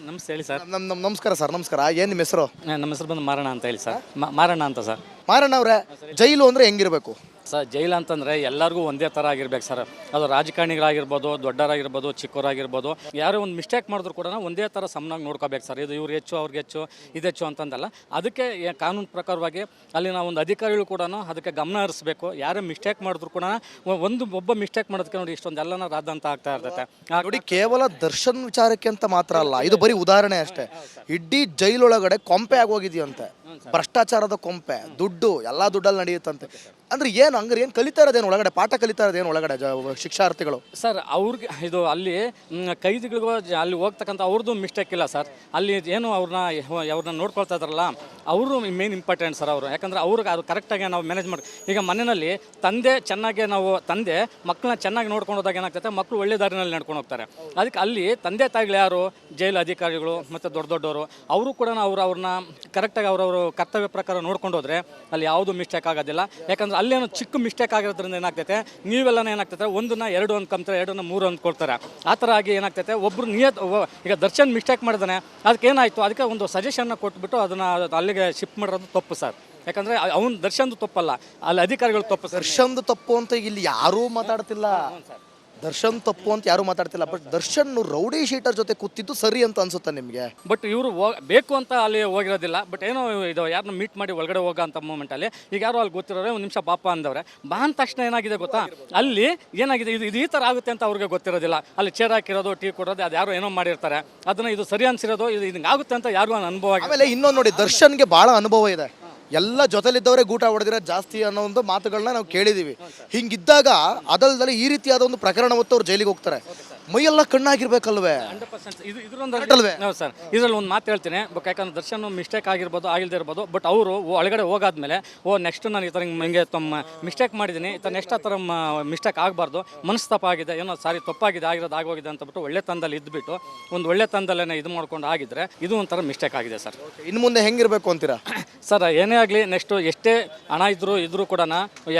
ನಮಸ್ತೆ ಹೇಳಿ ಸರ್. ನಮಸ್ಕಾರ ಸರ್. ನಮಸ್ಕಾರ. ಏನು ನಿಮ್ಮ ಹೆಸರು? ನಮ್ಮ ಹೆಸರು ಬಂದು ಮಾರಣ್ಣ ಅಂತ ಹೇಳಿ ಸರ್. ಮಾರಣ್ಣ ಅಂತ ಸರ್. ಮಾರಣ್ಣ ಅವರೇ, ಜೈಲು ಅಂದರೆ ಹೆಂಗಿರಬೇಕು ಸರ್? ಜೈಲು ಅಂತಂದರೆ ಎಲ್ಲರಿಗೂ ಒಂದೇ ಥರ ಆಗಿರ್ಬೇಕು ಸರ್. ಅದು ರಾಜಕಾರಣಿಗಳಾಗಿರ್ಬೋದು, ದೊಡ್ಡವರಾಗಿರ್ಬೋದು, ಚಿಕ್ಕವರಾಗಿರ್ಬೋದು, ಯಾರೋ ಒಂದು ಮಿಸ್ಟೇಕ್ ಮಾಡಿದ್ರು ಕೂಡ ಒಂದೇ ಥರ ಸಮನಾಗಿ ನೋಡ್ಕೋಬೇಕು ಸರ್. ಇದು ಇವ್ರು ಹೆಚ್ಚು, ಅವ್ರಿಗೆ ಹೆಚ್ಚು, ಇದು ಹೆಚ್ಚು ಅಂತಂದಲ್ಲ. ಅದಕ್ಕೆ ಕಾನೂನು ಪ್ರಕಾರವಾಗಿ ಅಲ್ಲಿನ ಒಂದು ಅಧಿಕಾರಿಗಳು ಕೂಡ ಅದಕ್ಕೆ ಗಮನ ಹರಿಸ್ಬೇಕು. ಯಾರೇ ಮಿಸ್ಟೇಕ್ ಮಾಡಿದ್ರು ಕೂಡ ಒಬ್ಬ ಮಿಸ್ಟೇಕ್ ಮಾಡೋದಕ್ಕೆ ನೋಡಿ ಇಷ್ಟೊಂದೆಲ್ಲ ರಾದ ಅಂತ ಆಗ್ತಾ ಇರ್ತೈತೆ. ನೋಡಿ, ಕೇವಲ ದರ್ಶನ್ ವಿಚಾರಕ್ಕೆ ಅಂತ ಮಾತ್ರ ಅಲ್ಲ, ಇದು ಬರೀ ಉದಾಹರಣೆ ಅಷ್ಟೇ. ಇಡೀ ಜೈಲೊಳಗಡೆ ಕೊಂಪೆ ಆಗೋಗಿದೆಯಂತೆ. ಭ್ರಷ್ಟಾಚಾರದ ಕೊಂಪೆ, ದುಡ್ಡು ಎಲ್ಲ ದುಡ್ಡಲ್ಲಿ ನಡೆಯುತ್ತಂತೆ. ಅಂದ್ರೆ ಏನು ಹಂಗಾರೆ ಏನು ಕಲಿತಾ ಇರೋದೇನು ಒಳಗಡೆ, ಪಾಠ ಕಲಿತಾ ಇರೋದೇನು ಒಳಗಡೆ ಶಿಕ್ಷಾರ್ಥಿಗಳು? ಸರ್ ಅವ್ರಿಗೆ ಇದು ಅಲ್ಲಿ ಕೈದಿಗಳಿಗೂ ಅಲ್ಲಿ ಹೋಗ್ತಕ್ಕಂಥ ಅವ್ರದ್ದು ಮಿಸ್ಟೇಕ್ ಇಲ್ಲ ಸರ್. ಅಲ್ಲಿ ಏನು ಅವ್ರನ್ನ ನೋಡ್ಕೊಳ್ತಾ ಇದ್ದಾರಲ್ಲ ಅವರು ಮೇನ್ ಇಂಪಾರ್ಟೆಂಟ್ ಸರ್. ಅವರು ಯಾಕಂದರೆ ಅವ್ರಿಗೆ ಅದು ಕರೆಕ್ಟಾಗಿ ನಾವು ಮ್ಯಾನೇಜ್ ಮಾಡಿ, ಈಗ ಮನೆಯಲ್ಲಿ ತಂದೆ ಮಕ್ಕಳನ್ನ ಚೆನ್ನಾಗಿ ನೋಡ್ಕೊಂಡು ಹೋದಾಗ ಏನಾಗ್ತೈತೆ, ಮಕ್ಕಳು ಒಳ್ಳೆ ದಾರಿನಲ್ಲಿ ನಡ್ಕೊಂಡು ಹೋಗ್ತಾರೆ. ಅದಕ್ಕೆ ಅಲ್ಲಿ ತಂದೆ ತಾಯಿಗಳು ಯಾರು, ಜೈಲು ಅಧಿಕಾರಿಗಳು ಮತ್ತು ದೊಡ್ಡವರು ಅವರು ಕೂಡ ಅವ್ರನ್ನ ಕರೆಕ್ಟಾಗಿ ಅವ್ರವ್ರ ಕರ್ತವ್ಯ ಪ್ರಕಾರ ನೋಡ್ಕೊಂಡು ಹೋದರೆ ಅಲ್ಲಿ ಯಾವುದು ಮಿಸ್ಟೇಕ್ ಆಗೋದಿಲ್ಲ. ಯಾಕಂದ್ರೆ ಅಲ್ಲೇನೋ ಚಿಕ್ಕ ಮಿಸ್ಟೇಕ್ ಆಗಿರೋದ್ರಿಂದ ಏನಾಗ್ತೈತೆ, ನೀವೆಲ್ಲನ ಏನಾಗ್ತೈತೆ ಒಂದನ್ನ 2 ಅಂದ್ಕೊಂತಾರೆ, 2ನ್ನ 3 ಅಂದ್ಕೊಳ್ತಾರೆ. ಆ ಥರ ಆಗಿ ಏನಾಗ್ತೈತೆ, ಒಬ್ಬರು ಈಗ ದರ್ಶನ್ ಮಿಸ್ಟೇಕ್ ಮಾಡಿದಾನೆ, ಅದಕ್ಕೆ ಏನಾಯಿತು, ಅದಕ್ಕೆ ಒಂದು ಸಜೆಷನ್ನ ಕೊಟ್ಬಿಟ್ಟು ಅದನ್ನು ಅಲ್ಲಿಗೆ ಶಿಫ್ಟ್ ಮಾಡಿರೋದು ತಪ್ಪು ಸರ್. ಯಾಕಂದರೆ ಅವ್ನು ದರ್ಶನ್ದು ತಪ್ಪಲ್ಲ, ಅಲ್ಲಿ ಅಧಿಕಾರಿಗಳು ತಪ್ಪು. ದರ್ಶನ್ದು ತಪ್ಪು ಅಂತ ಇಲ್ಲಿ ಯಾರೂ ಮಾತಾಡ್ತಿಲ್ಲ. ದರ್ಶನ್ ತಪ್ಪು ಅಂತ ಯಾರೂ ಮಾತಾಡ್ತಿಲ್ಲ. ಬಟ್ ದರ್ಶನ್ ರೌಡಿ ಶೀಟರ್ ಜೊತೆ ಕೂತಿದ್ದು ಸರಿ ಅಂತ ಅನ್ಸುತ್ತೆ ನಿಮಗೆ? ಬಟ್ ಇವರು ಬೇಕು ಅಂತ ಅಲ್ಲಿ ಹೋಗಿರೋದಿಲ್ಲ. ಬಟ್ ಏನೋ ಇದು ಯಾರನ್ನ ಮೀಟ್ ಮಾಡಿ ಒಳಗಡೆ ಹೋಗೋ ಅಂತ ಮೂಮೆಂಟಲ್ಲಿ ಈಗ ಯಾರೋ ಅಲ್ಲಿ ಗೊತ್ತಿರೋರೆ ಒಂದು ನಿಮಿಷ ಪಾಪ ಅಂದವ್ರೆ. ಬಾ ಅಂದ ತಕ್ಷಣ ಏನಾಗಿದೆ ಗೊತ್ತಾ, ಅಲ್ಲಿ ಏನಾಗಿದೆ, ಇದು ಈ ಥರ ಆಗುತ್ತೆ ಅಂತ ಅವ್ರಿಗೆ ಗೊತ್ತಿರೋದಿಲ್ಲ. ಅಲ್ಲಿ ಚೇರ್ ಹಾಕಿರೋದು, ಟೀ ಕೊಡೋದು, ಅದು ಯಾರೋ ಏನೋ ಮಾಡಿರ್ತಾರೆ. ಅದನ್ನು ಇದು ಸರಿ ಅನ್ಸಿರೋದು, ಇದು ಹಿಂಗೆ ಆಗುತ್ತೆ ಅಂತ ಯಾರಿಗೂ ಅನುಭವ ಆಗಿದೆ. ಆಮೇಲೆ ಇನ್ನೊಂದು ನೋಡಿ, ದರ್ಶನ್ಗೆ ಭಾಳ ಅನುಭವ ಇದೆ. ಎಲ್ಲ ಜೊತೆಲಿದ್ದವರೇ ಗೂಟ ಹೊಡೆದಿರೋ ಜಾಸ್ತಿ ಅನ್ನೋ ಒಂದು ಮಾತುಗಳನ್ನ ನಾವು ಕೇಳಿದ್ದೀವಿ. ಹಿಂಗಿದ್ದಾಗ ಅದಲ್ದಲ್ಲಿ ಈ ರೀತಿಯಾದ ಒಂದು ಪ್ರಕರಣ ಹೊತ್ತು ಅವ್ರು ಜೈಲಿಗೆ ಹೋಗ್ತಾರೆ. ಮೈಯೆಲ್ಲ ಕಣ್ಣಾಗಿರ್ಬೇಕಲ್ವೇ? 100% ಹೌದು ಸರ್. ಇದರಲ್ಲಿ ಒಂದು ಮಾತು ಹೇಳ್ತೀನಿ, ಯಾಕಂದ್ರೆ ದರ್ಶನ್ ಮಿಸ್ಟೇಕ್ ಆಗಿರ್ಬೋದು, ಆಗಿಲ್ಲದೆ ಇರ್ಬೋದು. ಬಟ್ ಅವರು ಒಳಗಡೆ ಹೋಗಾದ್ಮೇಲೆ ನೆಕ್ಸ್ಟ್ ನಾನು ಈ ಥರ ಹಿಂಗೆ ಮಿಸ್ಟೇಕ್ ಮಾಡಿದ್ದೀನಿ, ಈ ಥರ ನೆಕ್ಸ್ಟ್ ಆ ಥರ ಮಿಸ್ಟೇಕ್ ಆಗಬಾರ್ದು, ಮನಸ್ತಾಪ ಆಗಿದೆ, ಏನೋ ಸಾರಿ ತಪ್ಪಾಗಿದೆ, ಆಗೋಗಿದೆ ಅಂತಬಿಟ್ಟು ಒಳ್ಳೆ ತಂದಲ್ಲಿ ಇದ್ಬಿಟ್ಟು ಒಂದು ಒಳ್ಳೆ ತಂದಲ್ಲೇ ಇದು ಮಾಡ್ಕೊಂಡು ಆಗಿದ್ರೆ ಇದು ಒಂಥರ ಮಿಸ್ಟೇಕ್ ಆಗಿದೆ ಸರ್. ಇನ್ನು ಮುಂದೆ ಹೆಂಗಿರ್ಬೇಕು ಅಂತೀರಾ ಸರ್? ಏನೇ ಆಗಲಿ ನೆಕ್ಸ್ಟು ಎಷ್ಟೇ ಹಣ ಇದ್ರೂ ಕೂಡ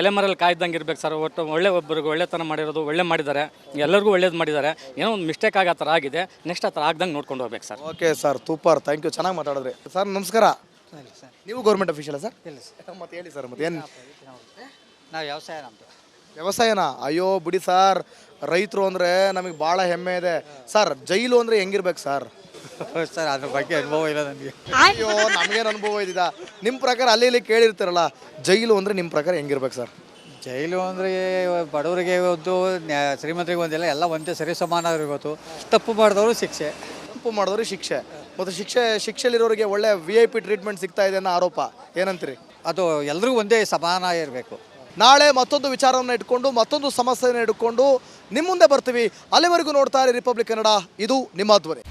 ಎಲೆಮರಲ್ಲಿ ಕಾಯ್ದಂಗೆ ಇರ್ಬೇಕು ಸರ್. ಒಟ್ಟು ಒಬ್ಬರಿಗೆ ಒಳ್ಳೆತನ ಮಾಡಿರೋದು ಒಳ್ಳೆ ಮಾಡಿದ್ದಾರೆ, ಎಲ್ಲರಿಗೂ ಒಳ್ಳೇದು ಮಾಡಿದ್ದಾರೆ. ಏನೋ ಒಂದು ಮಿಸ್ಟೇಕ್ ಆಗೋ ಥರ ಆಗಿದೆ, ನೆಕ್ಸ್ಟ್ ಆ ಥರ ಆಗ್ದಂಗೆ ನೋಡ್ಕೊಂಡು ಹೋಗ್ಬೇಕು sir. Okay sir, super, thank you, ಚೆನ್ನಾಗಿ ಮಾತಾಡಿದ್ರಿ ಸರ್. ನಮಸ್ಕಾರ. ನೀವು ಗೌರ್ಮೆಂಟ್ ಅಫಿಷಿಯಲ್ಲ ಸರ್? ಮತ್ತೆ ಹೇಳಿ ಸರ್, ಮತ್ತೆ ಏನು? ನಾವು ವ್ಯವಸಾಯ, ನಮ್ಮದು ವ್ಯವಸಾಯನಾ? ಅಯ್ಯೋ ಬಿಡಿ ಸರ್, ರೈತರು ಅಂದರೆ ನಮಗೆ ಭಾಳ ಹೆಮ್ಮೆ ಇದೆ ಸರ್. ಜೈಲು ಅಂದರೆ ಹೆಂಗಿರ್ಬೇಕು ಸರ್? ಸರ್ ಅದ್ರ ಬಗ್ಗೆ ಅನುಭವ ಇಲ್ಲ ನನಗೆ. ಅಯ್ಯೋ, ನಮಗೇನು ಅನುಭವ ಇದ್ದಿದ್ದ? ನಿಮ್ಮ ಪ್ರಕಾರ ಅಲ್ಲಿ ಇಲ್ಲಿ ಕೇಳಿರ್ತಾರಲ್ಲ, ಜೈಲು ಅಂದರೆ ನಿಮ್ಮ ಪ್ರಕಾರ ಹೆಂಗಿರ್ಬೇಕು ಸರ್? ಜೈಲು ಅಂದರೆ ಬಡವರಿಗೆ ಒಂದು, ಶ್ರೀಮಂತರಿಗೆ ಒಂದಿಲ್ಲ, ಎಲ್ಲ ಒಂದೇ ಸರಿ ಸಮಾನ ಇರ್ಬೋದು. ತಪ್ಪು ಮಾಡಿದವರು ಶಿಕ್ಷೆ, ತಪ್ಪು ಮಾಡಿದವ್ರಿಗೆ ಶಿಕ್ಷೆ, ಮತ್ತು ಶಿಕ್ಷೆಯಲ್ಲಿರೋರಿಗೆ ಒಳ್ಳೆ VIP ಟ್ರೀಟ್ಮೆಂಟ್ ಸಿಗ್ತಾ ಇದೆ ಅನ್ನೋ ಆರೋಪ ಏನಂತೀರಿ? ಅದು ಎಲ್ಲರಿಗೂ ಒಂದೇ ಸಮಾನ ಇರಬೇಕು. ನಾಳೆ ಮತ್ತೊಂದು ವಿಚಾರವನ್ನು ಇಟ್ಕೊಂಡು, ಮತ್ತೊಂದು ಸಮಸ್ಯೆಯನ್ನು ಇಟ್ಕೊಂಡು ನಿಮ್ಮ ಮುಂದೆ ಬರ್ತೀವಿ. ಅಲ್ಲಿವರೆಗೂ ನೋಡ್ತಾ ಇರಿ ರಿಪಬ್ಲಿಕ್ ಕನ್ನಡ, ಇದು ನಿಮ್ಮ ಧ್ವನಿ.